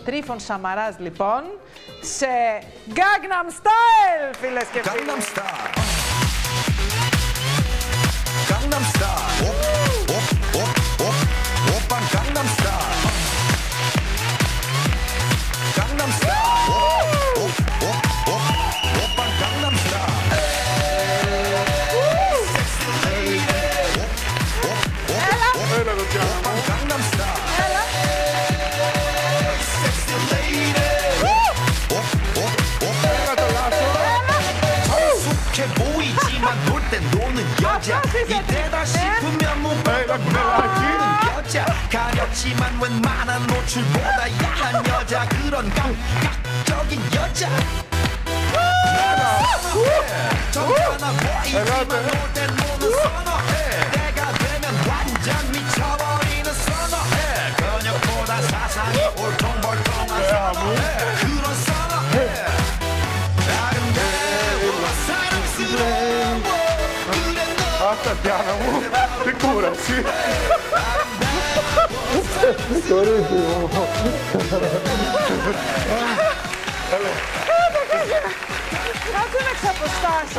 Τρίφων Σαμαράς, λοιπόν, σε Gangnam Style, φίλες και φίλοι. Gangnam Style. Gangnam Style. Oppa Gangnam Style. Gangnam Style. Oppa Gangnam Style. Έλα, Gangnam Style. έλα. Sexy lady. 성숙해 보이지만 놀 땐 노는 여자. 이때다 싶으면 못 보는 여자. 가렸지만 웬만한 노출보다 야한 여자. 그런 감각적인 여자. 정연아 보이지만 놀 땐 노는 선어해. 내가 되면 완전 미쳐버리는 선어해. 근육보다 사상이 올통벌통한 선어해. 그런 선어해. 아름다워 사랑스러워. 그래 너 Τατιάνα μου, τι κούραση. Κάτσε να ξαποστάσεις.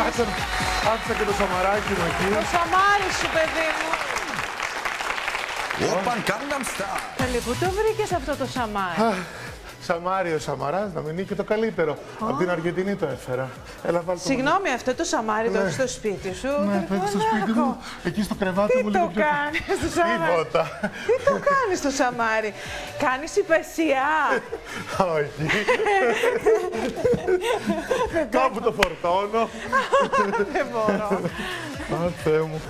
Άφησα και το σαμαράκι μου εκεί. Το σαμάρι σου, παιδί μου. Oppa Gangnam Style. Καλή, πού το βρήκες αυτό το σαμάρι? Σαμάριο Σαμαράς, να μην είναι και το καλύτερο. Από την Αργεντινή το έφερα. Έλα, βάλ' το. Συγγνώμη, αυτό το σαμάρι το έχεις στο σπίτι σου? Ναι, το έχεις στο σπίτι μου. Εκεί στο κρεβάτι Τι μου το λίγο πιο. κάνεις στο σαμάρι? Τίποτα. Τι το κάνεις στο σαμάρι? Κάνεις υπεσιά? Όχι. Κάπου το φορτώνω. Δεν μπορώ. Α, Θεέ μου.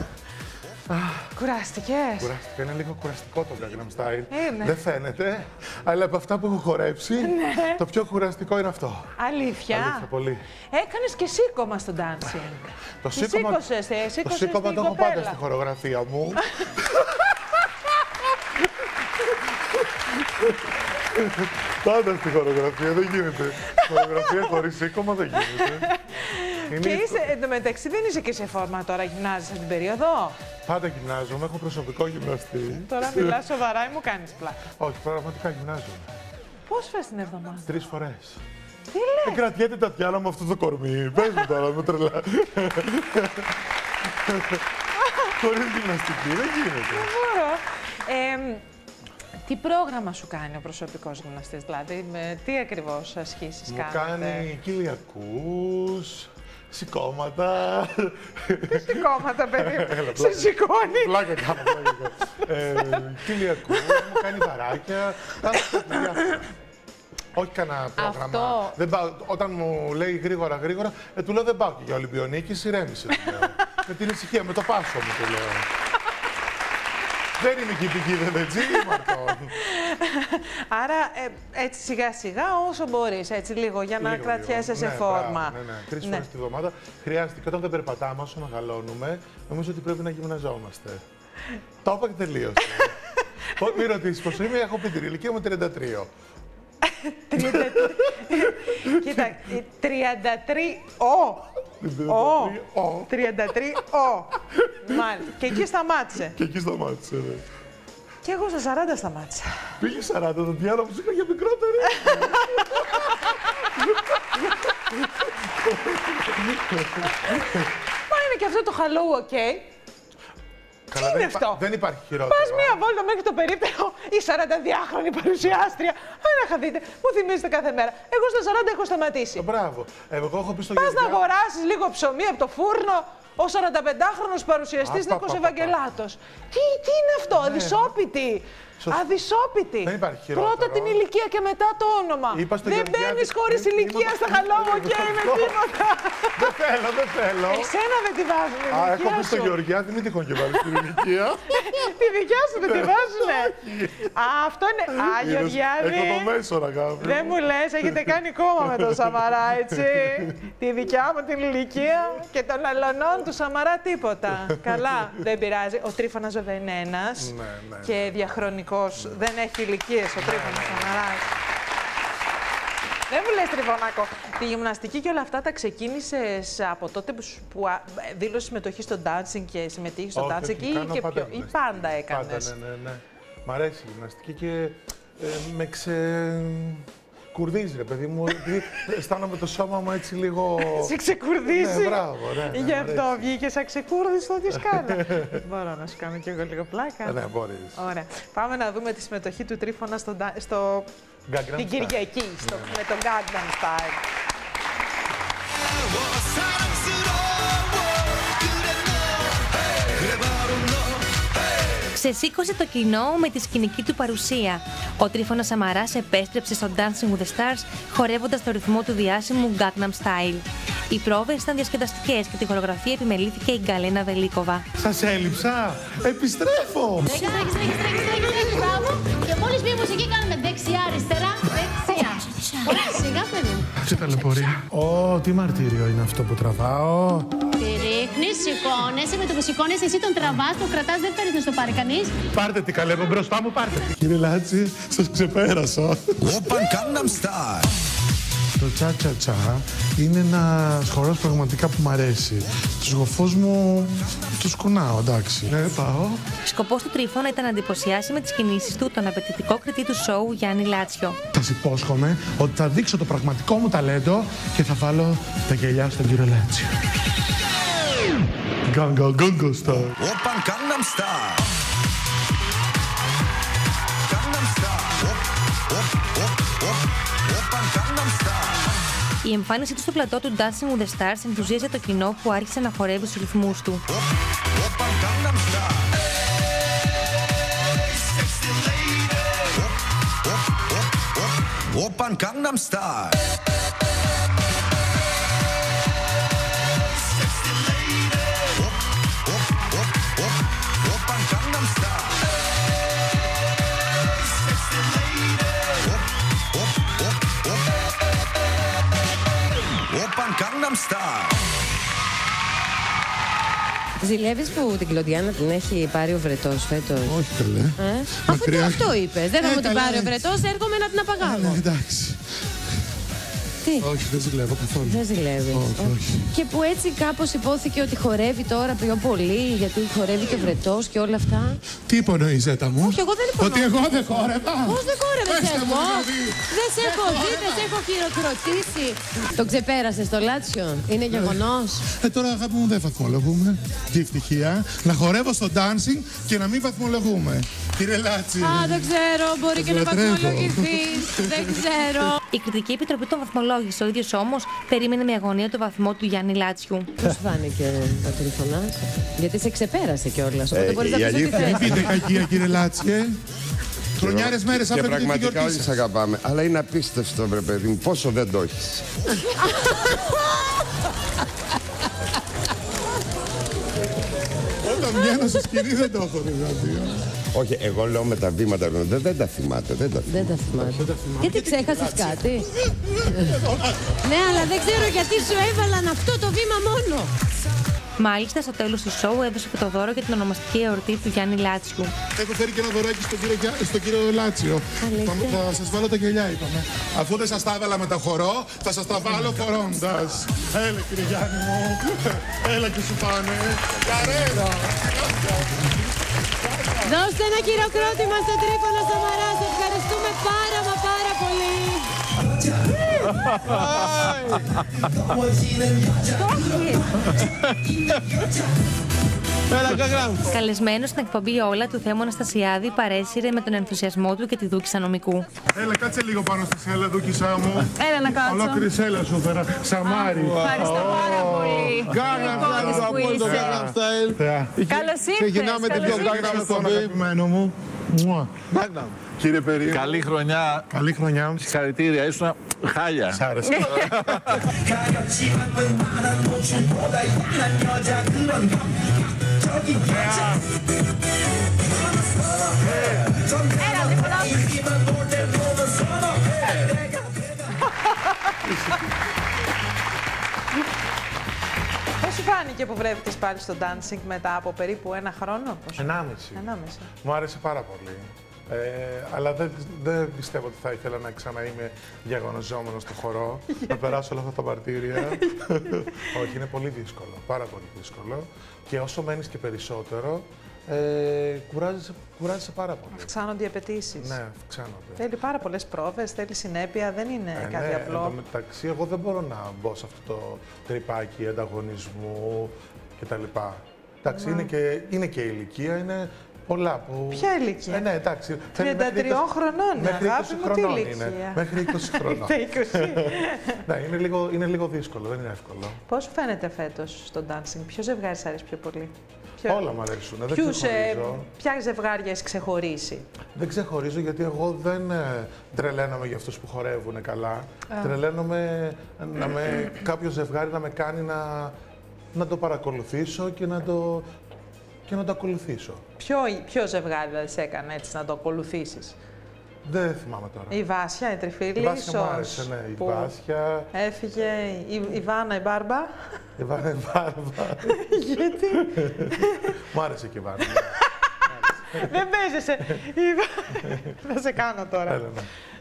Κουράστηκες? Κουραστικά, είναι λίγο κουραστικό το Gangnam Style. Είναι. Δεν φαίνεται, αλλά από αυτά που έχω χορέψει, το πιο κουραστικό είναι αυτό. Αλήθεια? Αλήθεια, πολύ. Έκανες και σήκωμα στο dancing. Το Τι σήκωμα, σήκωσες, το σήκωσες σήκωμα την το έχω πάντα κοπέλα. στη χορογραφία μου. Πάντα στη χορογραφία, δεν γίνεται. Χορογραφία χωρίς σήκωμα δεν γίνεται. Και είσαι, εντωμεταξύ δεν είσαι και σε φόρμα τώρα, γυμνάζεσαι την περίοδο? Πάντα γυμνάζομαι, έχω προσωπικό γυμναστή. Τώρα μιλάς σοβαρά ή μου κάνεις πλάκα? Όχι, πραγματικά γυμνάζομαι. Πώς φες την εβδομάδα? 3 φορές. Τι λες? Δεν κρατιέται Τατιάνα με αυτό το κορμί. Πες μου τώρα, με τρελά. Χωρίς γυμναστική, δεν γίνεται. Μπορώ. Τι πρόγραμμα σου κάνει ο προσωπικός γυμναστής, δηλαδή τι ακριβώς ασκήσεις Μου κάνετε? κάνει κοιλιακούς, σηκώματα. Τι σηκώματα, παιδί μου, σε σηκώνει. Πλάκα κάνω, πλάκα κάνω. Κοιλιακούς, μου κάνει βαράκια. Διάφορα. Όχι κανένα πρόγραμμα. Αυτό. Δεν πάω, όταν μου λέει γρήγορα, του λέω δεν πάω και για Ολυμπιονίκη, ηρέμησε. του λέω. Με την ησυχία, με το πάσο μου του λέω. Δεν είμαι κυπική, δεν Μαρτών. Άρα έτσι σιγά σιγά όσο μπορείς, έτσι λίγο για να κρατιέσαι σε φόρμα. Ναι. 3 φορές τη βδομάδα χρειάζεται. Και όταν δεν περπατάμε, όσο μεγαλώνουμε, νομίζω ότι πρέπει να γυμναζόμαστε. Το είπα και τελείωσε. Μην ρωτήσεις πόσο είμαι, έχω πει την ηλικία μου 33. Κοίτα, 33 33 Μάλιστα. Και εκεί σταμάτησε. Και εκεί σταμάτησε, ναι. Και εγώ στα 40 σταμάτησα. Πήγε 40, το διάλογο σου είχα για μικρότερη. Μα είναι και αυτό το hello, ok. Καλά, είναι αυτό? Δεν υπάρχει χειρότερο. Πας μία βόλτα μέχρι το περίπτερο, η 42χρονη παρουσιάστρια. Αν να δείτε, μου θυμίζετε κάθε μέρα. Εγώ στα 40 έχω σταματήσει. Μπράβο. Εγώ έχω πει στο Πας να Γεωργιά. αγοράσεις λίγο ψωμί από το φούρνο. Ο 45χρονος παρουσιαστής Νίκος Ευαγγελάτος. Τι είναι αυτό, αδυσόπιτη. Αδυσόπιτη. Δεν υπάρχει χειρότερο. Πρώτα την ηλικία και μετά το όνομα. Δεν μπαίνεις χωρίς ηλικία στα χαλόμο και με τίποτα. Δεν θέλω. Εσένα δεν τη βάζουν η ηλικία Έχω πει στο σου. Γεωργιά, μην τυχόν και βάλεις την ηλικία. Τη δικιά σου δεν τη βάζουνε. Α, αυτό είναι. Α, Γεωργιάδη. Έχω το μέσο, αγάπη. Δεν μου λες, έχετε κάνει κόμμα με τον Σαμαρά, έτσι. Τη δικιά μου την ηλικία και των αλωνών του Σαμαρά τίποτα. Καλά, δεν πειράζει. Ο Τρίφωνας βέβαια είναι ένας και διαχρονικός. Δεν έχει ηλικίες ο Τρίφωνας Σαμαράς. Δεν μου λες, Τριφωνάκο, τη γυμναστική και όλα αυτά τα ξεκίνησες από τότε που δήλωσε συμμετοχή στο dancing και συμμετείχες στο dancing ή πάντα έκανες? Πάντα, ναι. Μ' αρέσει η γυμναστική και Με κουρδίζει, ρε παιδί μου, επειδή αισθάνομαι το σώμα μου έτσι λίγο... Σε ξεκουρδίζει. Ναι, μπράβο, ναι. Γι' αυτό βγήκε σαν ξεκούρδιστο τη σκάλα. Μπορώ να σου κάνω κι εγώ λίγο πλάκα. Ναι, μπορείς. Ωραία. Πάμε να δούμε τη συμμετοχή του Τρίφωνα την Κυριακή, με τον Gangnam Style. Ξεσήκωσε το κοινό με τη σκηνική του παρουσία. Ο Τρίφωνας Σαμαράς επέστρεψε στο Dancing with the Stars χορεύοντας το ρυθμό του διάσημου Gangnam Style. Οι πρόβες ήταν διασκεδαστικές και τη χορογραφία επιμελήθηκε η Γκαλένα Βελίκοβα. Σας έλειψα! Επιστρέφω! Τρέχει, μπράβο. Και μόλις μπει η μουσική κάνουμε δεξιά, αριστερά, δεξιά. Σιγά, παιδί. Σε ταλαιπωρεί. Τι μαρτύριο είναι αυτό που τραβάω. Τη ρίχνεις, σηκώνεσαι, με το που σηκώνεσαι εσύ τον τραβάς, το κρατάς, δεν φέρεις να στο πάρει κανείς. Πάρτε τι καλεύω μπροστά μου, πάρτε. Κύριε Λάτση, σας ξεπέρασα. Το τσα-τσα-τσα είναι ένας χορός πραγματικά που μ' αρέσει. Τους γοφούς μου τους κουνάω, εντάξει. Ναι, πάω. Σκοπός του Τρίφωνα ήταν να εντυπωσιάσει με τις κινήσεις του τον απαιτητικό κριτή του σοου Γιάννη Λάτσιο. Σας υπόσχομαι ότι θα δείξω το πραγματικό μου ταλέντο και θα βάλω τα γυαλιά στον κύριο Λάτσιο. Gangnam Style. Gangnam Style. Η εμφάνισή του στο πλατό του Dancing with the Stars ενθουσίασε το κοινό που άρχισε να χορεύει στους ρυθμούς του. Gangnam Style. Gangnam Style. Ζηλεύεις που την Κλοντιάνα την έχει πάρει ο Βρετός φέτος? Όχι καλέ. Αφού και αυτό είπες. Δεν θα μου την πάρει ο Βρετός, έρχομαι να την απαγάγω. Εντάξει. Τι? Όχι, δεν ζηλεύω καθόλου. Δεν ζηλεύεις. Όχι. Και που έτσι κάπως υπόθηκε ότι χορεύει τώρα πιο πολύ, γιατί χορεύει και ο Βρετός και όλα αυτά. Τι υπονοεί, Ζέτα μου? Όχι, εγώ δεν υπονοώ. Ότι εγώ δεν χόρευα. Πώς δεν χόρευες εγώ? Δεν σε έχω δει, δεν σε έχω χειροκροτήσει. Το ξεπέρασες στο Λάτσιο. Είναι γεγονός. Τώρα αγάπη μου δεν βαθμολογούμε. Και ευτυχία να χορεύω στο dancing και να μην βαθμολογούμε. Κύριε Λάτσι. Δεν ξέρω, μπορεί και να βαθμολογηθείς. Δεν ξέρω. Η Κριτική Επιτροπή των βαθμολόγησε. Ο ίδιος όμως περίμενε με αγωνία το βαθμό του Γιάννη Λάτσιου. Πώς φάνηκε ο Τρίφωνας? Γιατί σε ξεπέρασε κιόλας. Οπότε μπορείς να πεις ό,τι θες. Μην πείτε κακία, κύριε Λάτσιε. Χρονιάρες μέρες και πραγματικά όλοι σε αγαπάμε. Αλλά είναι απίστευτο, βρε παιδί μου, πόσο δεν το έχεις. Όταν βγαίνω στη σκηνή δεν το έχω δηλαδή. Όχι, εγώ λέω με τα βήματα, δεν τα θυμάται. Δεν τα θυμάται. Γιατί ξέχασες κάτι? Ναι, αλλά δεν ξέρω γιατί σου έβαλαν αυτό το βήμα μόνο. Μάλιστα, στο τέλος του σοου έδωσε και το δώρο για την ονομαστική εορτή του Γιάννη Λάτσιου. Έχω φέρει και ένα δωράκι στον κύριο Λάτσιο. Θα σας βάλω τα γυαλιά, είπαμε. Αφού δεν σας τα έβαλα με τα χορό, θα σας τα βάλω χορώντας. Έλα, κύριε Γιάννη μου. Έλα και σου πάνε. Καρέρα. Δώστε ένα χειροκρότημα στο Τρίφωνα Σαμαρά. Σε ευχαριστούμε πάρα πολύ. Καλεσμένος στην εκπομπή Όλα του Θέμου Αναστασιάδη παρέσυρε με τον ενθουσιασμό του και τη δούκησα νομικού. Έλα, κάτσε λίγο πάνω στη σέλα, δούκισά μου. Έλα να κάτσω. Ολόκληρη σέλα σου φέρα. Σαμάρι. Ευχαριστώ πάρα πολύ. Καλώς ήρθες. Ξεκινάμε την πιο Gangnam στον αγαπημένο μου. Κύριε Περί. Καλή χρονιά. Καλή χρονιά. Συγχαρητήρια, ήσουν χάλια. Σ' άρεσε. Πώς σου φάνηκε που βρέθηκες πάλι στο dancing μετά από περίπου ένα χρόνο? 1,5. Μου άρεσε πάρα πολύ. Αλλά δεν πιστεύω ότι θα ήθελα να ξαναείμαι διαγωνιζόμενος στο χορό, να περάσω όλα αυτά τα μαρτύρια. Όχι, είναι πολύ δύσκολο, πάρα πολύ δύσκολο. Και όσο μένεις και περισσότερο, κουράζεσαι πάρα πολύ. Αυξάνονται οι απαιτήσεις. Ναι, αυξάνονται. Θέλει πάρα πολλές πρόβες, θέλει συνέπεια, δεν είναι κάτι απλό. Εν τω μεταξύ, εγώ δεν μπορώ να μπω σε αυτό το τρυπάκι ανταγωνισμού κτλ. Εντάξει, είναι και η ηλικία, είναι πολλά που... Ποια ηλικία? Ναι, εντάξει. 33 χρονών, αγάπη μου, τι ηλικία? Μέχρι 20 χρονών. 20. Ναι, είναι λίγο δύσκολο, δεν είναι εύκολο. Πώς φαίνεται φέτος στο dancing, ποιο ζευγάρι σ' αρέσει πιο πολύ? Όλα μου αρέσουν, δεν ξεχωρίζω. Ποια ζευγάρια έχει ξεχωρίσει? Δεν ξεχωρίζω γιατί εγώ δεν τρελαίνομαι για αυτούς που χορεύουν καλά. Τρελαίνομαι κάποιο ζευγάρι να με κάνει να το παρακολουθήσω και να το ακολουθήσω. Ποιο ζευγάρι δεν σε έκανε έτσι να το ακολουθήσεις? Δεν θυμάμαι τώρα. Η Βάσια, η Τριφίλη, η Βάσια μου άρεσε, ναι. Η Βάσια. Έφυγε η Βάνα, η Μπάρμπα. Η Βάνα, η Μπάρμπα. Γιατί? Μου άρεσε και η Βάνα. Δεν παίζεσαι. Θα σε κάνω τώρα.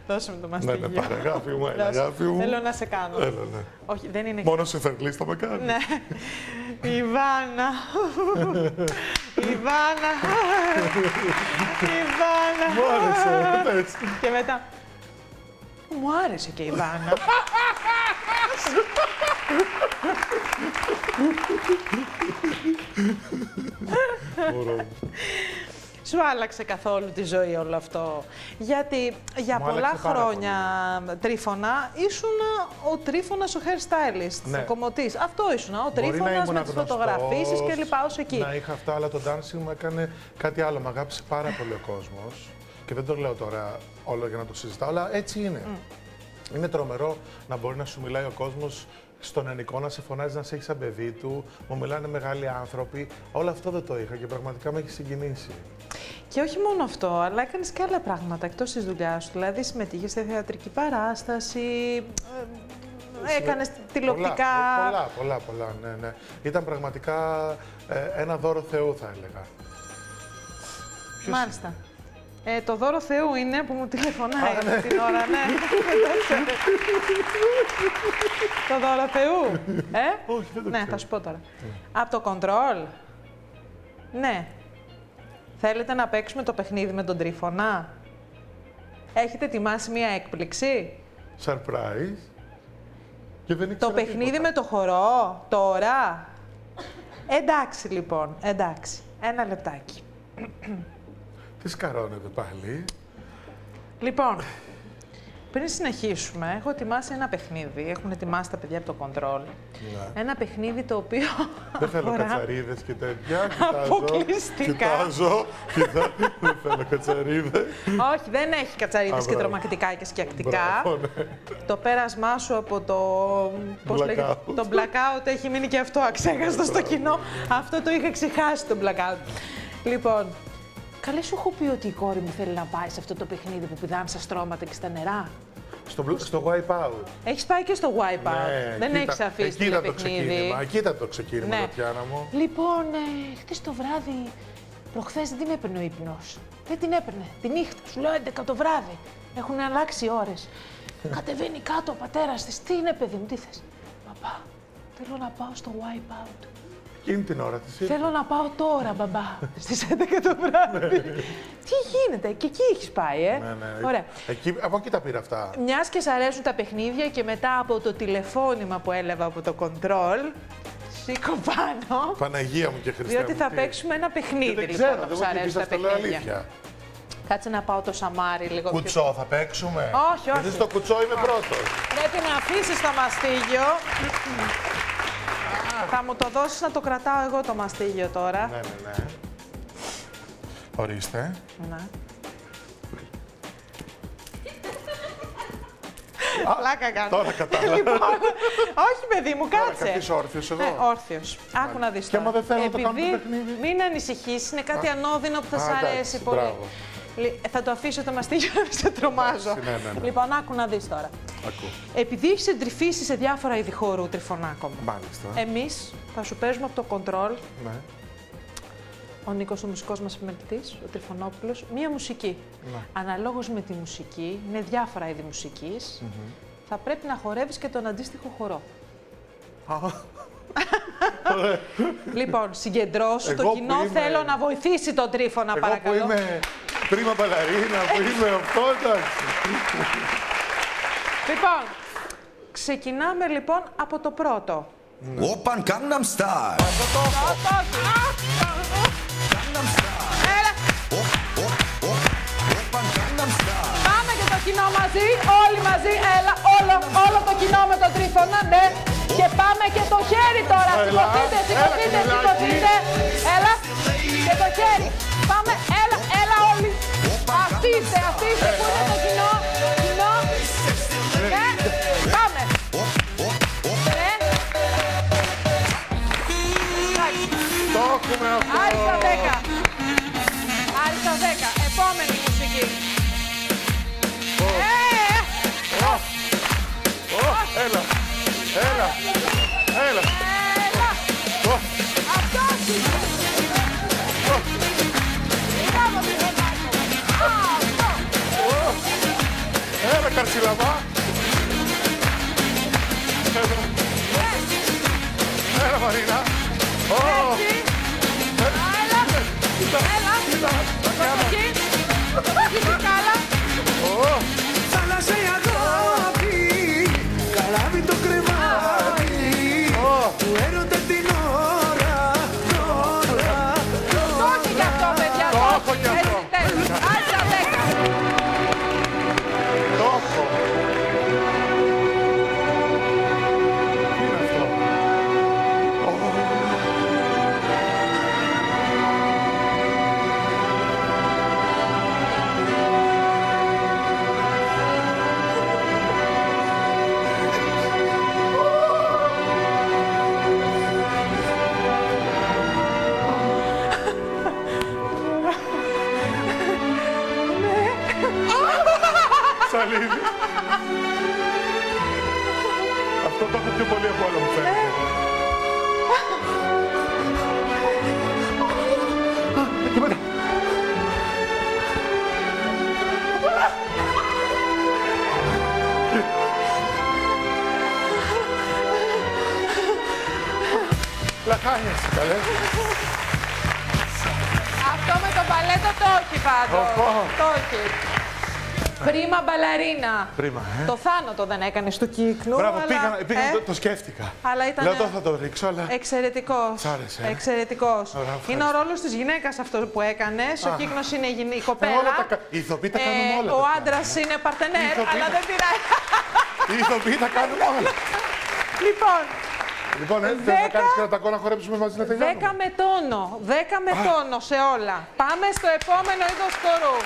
Δώσε μου το μαστίγιο. Ναι, πάρε, αγάπη μου, αγάπη μου. Θέλω να σε κάνω. Ναι. Όχι, δεν είναι... Μόνο σε φερλής θα με κάνει. Ναι. Η Βάνα. Η Βάνα. Η Βάνα. Μου άρεσε, έτσι. Και μετά... Μου άρεσε και η Βάνα. Σου άλλαξε καθόλου τη ζωή όλο αυτό? Γιατί για πολλά χρόνια, Τρίφωνα, ήσουν ο Τρίφωνας ο hairstylist, ο κομμωτής. Αυτό ήσουν, ο Τρίφωνας με τις φωτογραφίσεις και λοιπά, ως εκεί. Να είχα αυτά, αλλά το dancing μου έκανε κάτι άλλο. Μ' αγάπησε πάρα πολύ ο κόσμος. Και δεν το λέω τώρα όλο για να το συζητάω, αλλά έτσι είναι. Είναι τρομερό να μπορεί να σου μιλάει ο κόσμος στον ενικό, να σε φωνάζει, να σε έχει σαν παιδί του. Μου μιλάνε μεγάλοι άνθρωποι. Όλο αυτό δεν το είχα και πραγματικά με έχει συγκινήσει. Και όχι μόνο αυτό, αλλά έκανες και άλλα πράγματα εκτός της δουλειάς σου. Δηλαδή, συμμετείχες σε θεατρική παράσταση, έκανες τηλεοπτικά. Πολλά, ναι. Ήταν πραγματικά ένα δώρο Θεού, θα έλεγα. Μάλιστα. Το δώρο Θεού είναι που μου τηλεφωνάει την ώρα, ναι. Το δώρο Θεού, Όχι, δεν το ναι, θα σου πω τώρα. Από το Control. Ναι. Θέλετε να παίξουμε το παιχνίδι με τον Τρίφωνα? Έχετε ετοιμάσει μία έκπληξη? Surprise. Και δεν το παιχνίδι με το χορό, τώρα. Εντάξει, λοιπόν, εντάξει. Ένα λεπτάκι. Τι σκαρώνετε πάλι? Λοιπόν, πριν συνεχίσουμε, έχω ετοιμάσει ένα παιχνίδι. Έχουν ετοιμάσει τα παιδιά από το Control. Ναι. Ένα παιχνίδι το οποίο. Δεν θέλω κατσαρίδες και τέτοια. Αποκλειστικά. Δεν θέλω κατσαρίδες. Όχι, δεν έχει κατσαρίδες και τρομακτικά και σκιακτικά. Ναι. Το πέρασμά σου από το. Πώς λέγεται, το blackout έχει μείνει και αυτό αξέχαστο στο κοινό. Αυτό το είχα ξεχάσει το blackout. Λοιπόν. Καλέ, σου έχω πει ότι η κόρη μου θέλει να πάει σε αυτό το παιχνίδι που πηδάνε στα στρώματα και στα νερά. Στο Wipeout. Έχεις πάει και στο Wipeout. Ναι, δεν έχεις αφήσει το παιχνίδι. Εκεί ήταν το ξεκίνημα, ναι. Τατιάνα μου. Λοιπόν, χτες το βράδυ, προχθές δεν την έπαιρνε ο ύπνος. Δεν την έπαιρνε. Τη νύχτα, σου λέω 11 το βράδυ. Έχουν αλλάξει ώρες. Κατεβαίνει κάτω ο πατέρας της. Τι είναι, παιδί μου, τι θες? Παπά, θέλω να πάω στο Wipeout. Εκείνη την ώρα της ήρθε. Θέλω να πάω τώρα, μπαμπά, στις 11 το βράδυ. Τι γίνεται, και εκεί έχεις πάει, Ναι. Ωραία. Από εκεί τα πήρα αυτά. Μιας και σ' αρέσουν τα παιχνίδια και μετά από το τηλεφώνημα που έλαβα από το Control, σήκω πάνω. Παναγία μου και Χριστέ μου. Διότι θα παίξουμε ένα παιχνίδι, λοιπόν, που σ' αρέσουν τα παιχνίδια. Κάτσε να πάω το σαμάρι λίγο πιο... Κουτσό θα παίξουμε? Όχι. Γιατί στο κουτσό είμαι πρώτος. Πρέπει να αφήσεις το μαστίγιο. Θα μου το δώσεις να το κρατάω εγώ το μαστίγιο τώρα. Ναι. Ορίστε. Ναι. Πλάκα κάνω. Τώρα κατάλαβα. Λοιπόν, όχι παιδί μου, κάτσε. Τώρα καθίσω όρθιος εδώ. Ναι, όρθιος. Άκου να δεις Και άμα δεν θέλω να το επειδή κάνω το παιχνίδι. Μην ανησυχείς, είναι κάτι ανώδυνο που θα σ' αρέσει πολύ. Μπράβο. Θα το αφήσω το μαστίγιο να σε τρομάζω. Ναι. Λοιπόν, άκου να δεις τώρα. Επειδή έχεις εντρυφήσει σε διάφορα είδη χώρου, Τριφωνάκο μου. Μάλιστα. Εμείς θα σου παίζουμε από το Control. Ναι. Ο Νίκος, ο μουσικός μας επιμελητής, ο Τριφωνόπουλος, μία μουσική. Ναι. Αναλόγως με τη μουσική, είναι διάφορα είδη μουσικής, θα πρέπει να χορεύεις και τον αντίστοιχο χορό. Λοιπόν, συγκεντρώσου το κοινό. Θέλω να βοηθήσει τον Τρίφωνα, παρακαλώ. Εγώ που είμαι πρίμα μπαλαρίνα, που είμαι αυτό, εντάξει. Λοιπόν, ξεκινάμε λοιπόν από το πρώτο. Oppan Gangnam Style. Πάμε και το κοινό μαζί, όλοι μαζί, έλα, όλο το κοινό με τον Τρίφωνα, ναι. Και πάμε και το χέρι τώρα, σηκωθείτε, έλα, και το χέρι. Πάμε, έλα όλοι. Αφήστε, που είναι το κοινό, ναι, πάμε. Ναι. Το έχουμε αυτό. Άριστα 10. Επόμενη μουσική. Έλα. Αυτός είναι. Μπράβο, Έλα, καρσιλαβά. Έλα, Μαρίνα. Θάλασσα η αγάπη, καλάβει το κρεβάτι, του έρωτα την ώρα. Το έχει κι αυτό, παιδιά. Το έχω κι αυτό. Άλτσα 10. Το έχω. Τι είναι αυτό? Σαλίδι. Αυτό το έχω πιο πολύ από όλα μου φαίνεται. Εκεί μετά. Λαχάνιες, καλέ. Αυτό με το μπαλέτο το όχι πάντως. Το όχι. Πρίμα μπαλαρίνα. Πρίμα, Το θάνατο δεν έκανες του κύκλου. Μπράβο, αλλά... πήγα το σκέφτηκα. Αλλά ήταν... Λέω, θα το ρίξω, αλλά... Εξαιρετικός. Σ' άρεσε. Εξαιρετικός. Ωραία, είναι ο ρόλος της γυναίκας αυτό που έκανες. Ο κύκνος είναι η κοπέλα. Οι ηθοποιοί τα κάνουν όλα. Ο άντρας είναι παρτενέρ, αλλά δεν πειράζει. Οι ηθοποιοί τα κάνουν όλα. Λοιπόν, θες να κάνεις κρατακό να χορέψουμε μαζί να τελειώνουμε. 10 με τόνο. 10 με τόνο σε όλα. Πάμε στο επόμενο είδος χορού.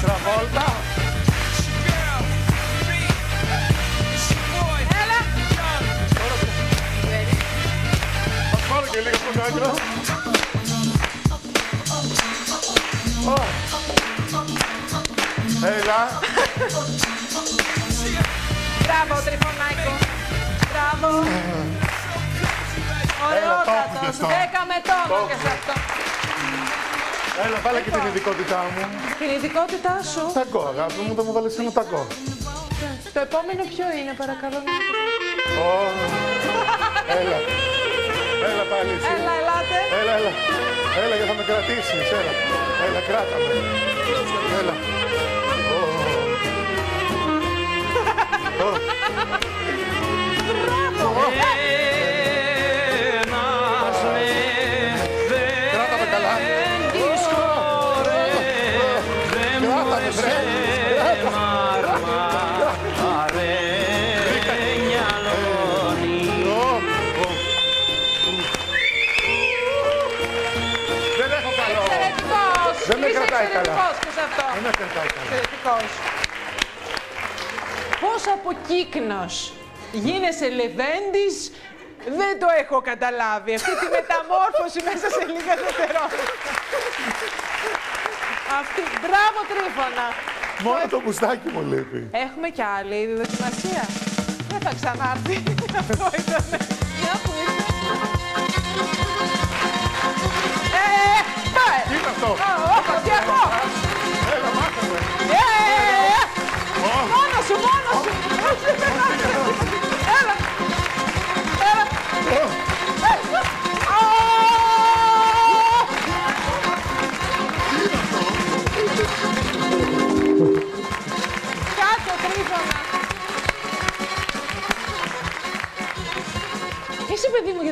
Τραβόλτα. Έλα. Θα πάρω και λίγα στον άντρα. Έλα. Μπράβο, Τριφωνάκο. Μπράβο. Ωραιότατος. 10 με τόνο και σε αυτό. Έλα, βάλε και την ειδικότητά μου. Την ειδικότητά σου. Ταγκό, αγάπη μου, θα μου βάλεις ένα ταγκό. Το επόμενο ποιο είναι, παρακαλώ. Έλα. Έλα πάλι εσύ. Έλα, ελάτε. Έλα, για θα με κρατήσεις. Έλα, κράτα με. Έλα. Μπράβο. Κράτα με καλά. Κράτα με, βρε. Δεν έχω καλό. Δεν με κρατάει καλά. Δεν με κρατάει καλά. Εξαιρετικός. Πώς από κύκνος γίνεσαι λεβέντης, δεν το έχω καταλάβει. Αυτή τη μεταμόρφωση μέσα σε λίγα δευτερόλεπτα. Αυτή, μπράβο Τρίφωνα. Μόνο το μουστάκι μου λείπει. Έχουμε κι άλλη δοκιμασία. Δεν θα ξανάρθει. Αυτό ήταν. Μια που ήρθε. Πάει. Τι είναι αυτό. Πρωτιακό. Έλα, μάθαμε. Μόνος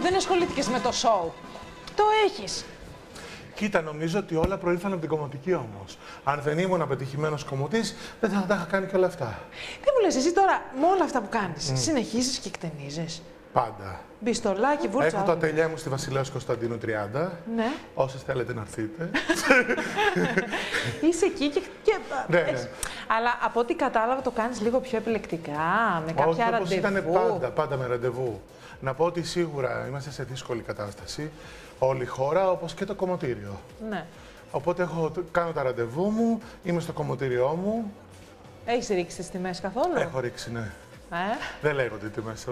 δεν ασχολήθηκες με το show. Το έχεις. Κοίτα, νομίζω ότι όλα προήλθαν από την κομμωτική όμως. Αν δεν ήμουν πετυχημένος κομμωτής, δεν θα τα είχα κάνει και όλα αυτά. Τι μου λες, εσύ τώρα με όλα αυτά που κάνεις, συνεχίζεις και εκτενίζεις? Πάντα. Μπιστολάκι, βούρτσα. Έχω το ατελιέ μου στη Βασιλέως Κωνσταντίνου 30. Ναι. Όσες θέλετε να έρθετε. Είσαι εκεί και... Ναι. Αλλά από ό,τι κατάλαβα το κάνεις λίγο πιο επιλεκτικά, με κάποια ραντεβού. Όχι, ήταν πάντα με ραντεβού. Να πω ότι σίγουρα είμαστε σε δύσκολη κατάσταση, όλη η χώρα, όπως και το κομμωτήριο. Ναι. Οπότε κάνω τα ραντεβού μου, είμαι στο κομμωτήριό μου. Έχεις ρίξει τις τιμές καθόλου? Έχω ρίξει, ναι. Δεν λέγονται οι τιμές.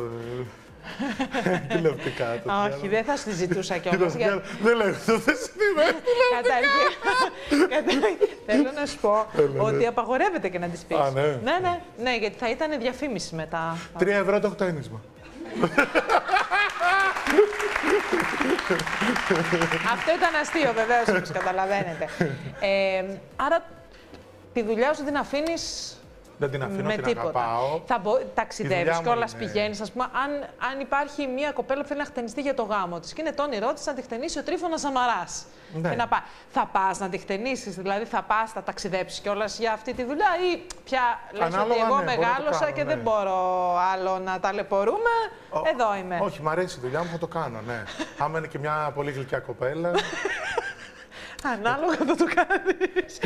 Τηλεοπτικά. Όχι, δεν θα σου τη ζητούσα κιόλας. Δεν λέγονται αυτές οι τιμές. Θέλω να σου πω ότι απαγορεύεται και να τις πεις. Ναι, γιατί θα ήταν διαφήμιση μετά. 3 ευρώ το χτένισμα. Αυτό ήταν αστείο, βεβαίως, όπως καταλαβαίνετε. Άρα, τη δουλειά σου την αφήνεις δεν την αφήνω, με την τίποτα. Αγαπάω. Ταξιδεύεις κιόλας, πηγαίνεις. Ας πούμε, αν υπάρχει μια κοπέλα που θέλει να χτενιστεί για το γάμο της και είναι το όνειρό της να τη χτενίσει ο Τρίφωνας Σαμαράς. Ναι. Και θα πας να τη χτενίσεις, δηλαδή θα πας, θα ταξιδέψεις κιόλας για αυτή τη δουλειά ή πια λες ότι εγώ μεγάλωσα και δεν μπορώ άλλο να ταλαιπωρούμε, εδώ είμαι. Όχι, μ' αρέσει η δουλειά μου, θα το κάνω, ναι. Άμα είναι και μια πολύ γλυκιά κοπέλα. Ανάλογα θα το κάνεις.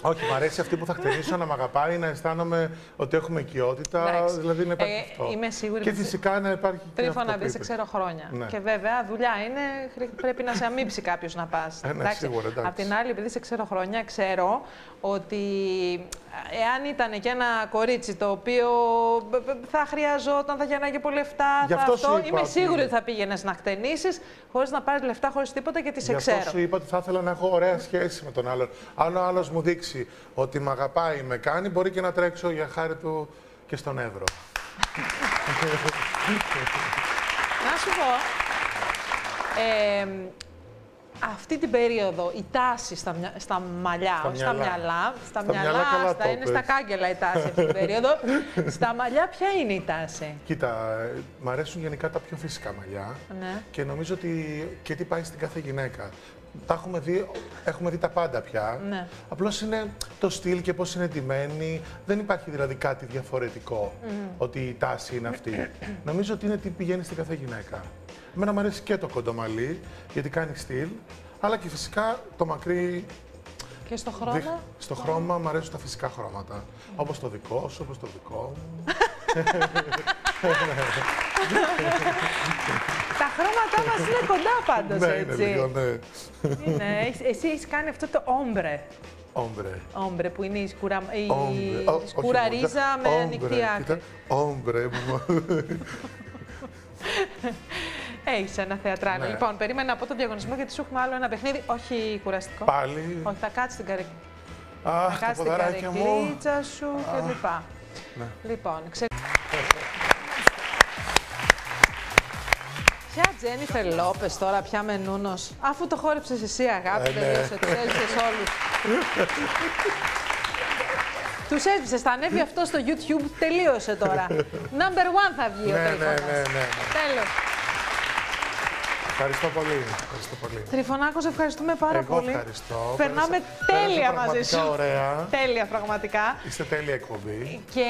Όχι, μ' αρέσει αυτή που θα χτενίσω να μ' αγαπάει, να αισθάνομαι ότι έχουμε οικειότητα. Δηλαδή να υπάρχει αυτό. Είμαι σίγουρη. Και φυσικά να υπάρχει. Τρίφωνα, δεν σε ξέρω χρόνια. Ναι. Και βέβαια δουλειά είναι, πρέπει να σε αμύψει κάποιος να πας. Ναι, σίγουρα, εντάξει. Απ' την άλλη, επειδή σε ξέρω χρόνια, ξέρω ότι εάν ήταν και ένα κορίτσι το οποίο θα χρειαζόταν, θα γεννάγε πολλά λεφτά, είμαι σίγουρη ότι θα πήγαινες να χτενίσεις χωρίς να πάρεις λεφτά, χωρίς τίποτα, γιατί σε ξέρω. Γι' αυτό σου είπα ότι θα ήθελα να έχω ωραία σχέση με τον άλλον. Αν ο άλλος μου δείξει ότι με αγαπάει, με κάνει, μπορεί και να τρέξω για χάρη του και στον Εύρο. Να σου πω, αυτή την περίοδο η τάση στα μαλλιά, όχι στα μυαλά, στα μυαλά, είναι στα κάγκελα η τάση αυτή την περίοδο. Στα μαλλιά ποια είναι η τάση? Κοίτα, μ' αρέσουν γενικά τα πιο φυσικά μαλλιά και νομίζω ότι και τι πάει στην κάθε γυναίκα. Τα έχουμε δει τα πάντα πια. Ναι. Απλώς είναι το στυλ και πώς είναι ντυμένη. Δεν υπάρχει δηλαδή κάτι διαφορετικό ότι η τάση είναι αυτή. Νομίζω ότι είναι τι πηγαίνει στην κάθε γυναίκα. Εμένα μου αρέσει και το κοντομαλί, γιατί κάνει στυλ, αλλά και φυσικά το μακρύ. Και στο χρώμα? Στο χρώμα μου αρέσουν τα φυσικά χρώματα. Όπως το δικό σου, όπως το δικό μου. Τα χρώματά μας είναι κοντά πάντως, ναι, έτσι. Είναι λίγο, ναι. Είναι, εσύ έχεις κάνει αυτό το όμπρε. Όμπρε, που είναι η σκουραρίζα με ανοιχτή άκρη. Όμπρε. Έχεις ένα θεατράλο. Ναι. Λοιπόν, περίμενα από το διαγωνισμό γιατί σου έχουμε άλλο ένα παιχνίδι. Όχι κουραστικό. Πάλι. Όχι, θα κάτσεις στην θα κάτσεις την καρεκλίτσα σου κλπ. Ναι. Λοιπόν, ποια Τζένιφερ Λόπες τώρα, πια με νούνος. Αφού το χόρεψες εσύ, αγάπη, τελείωσε, τους έσβησες όλους. Τους έσβησες, θα ανέβει αυτό στο YouTube, τελείωσε τώρα. Number 1 θα βγει ο Τρίφωνας. Ναι. Τέλος. Ευχαριστώ πολύ. Τριφωνάκο, σε ευχαριστούμε πάρα πολύ. Ευχαριστώ. Περνάμε τέλεια μαζί σου. Ωραία. Τέλεια, πραγματικά. Είστε τέλεια εκπομπή. Και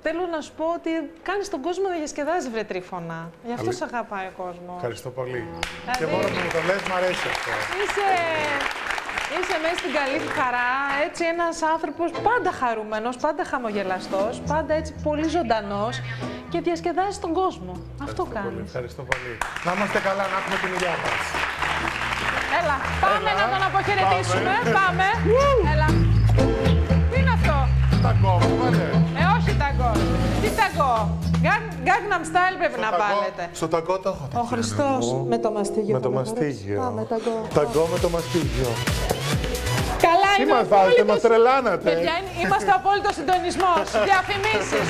θέλω να σου πω ότι κάνεις τον κόσμο να διασκεδάζει, βρε Τρίφωνα. Γι' αυτό σε αγαπάει ο κόσμος. Ευχαριστώ πολύ. Και μόνο που μου το λες, μ' αρέσει αυτό. Είσαι μέσα στην καλή χαρά, έτσι ένας άνθρωπος πάντα χαρούμενος, πάντα χαμογελαστός, πάντα έτσι πολύ ζωντανός και διασκεδάζει τον κόσμο. Αυτό κάνεις. Ευχαριστώ πολύ. Να είμαστε καλά, να έχουμε την υγεία μας. Έλα, πάμε να τον αποχαιρετήσουμε. Πάμε. Έλα. Τι είναι αυτό? Ταγκό, μου βάλε. Όχι ταγκό. Τι ταγκό? Gangnam Style πρέπει να βάλετε. Στο ταγκό το έχω. Ο Χριστός με το μαστίγιο. Με το μαστίγιο. Πάμε ταγκό. Ταγκό με το μαστίγιο. Καλά, είναι μας βάζετε, μας τρελάνατε. Παιδιά, είμαστε απόλυτο συντονισμός. Διαφημίσεις.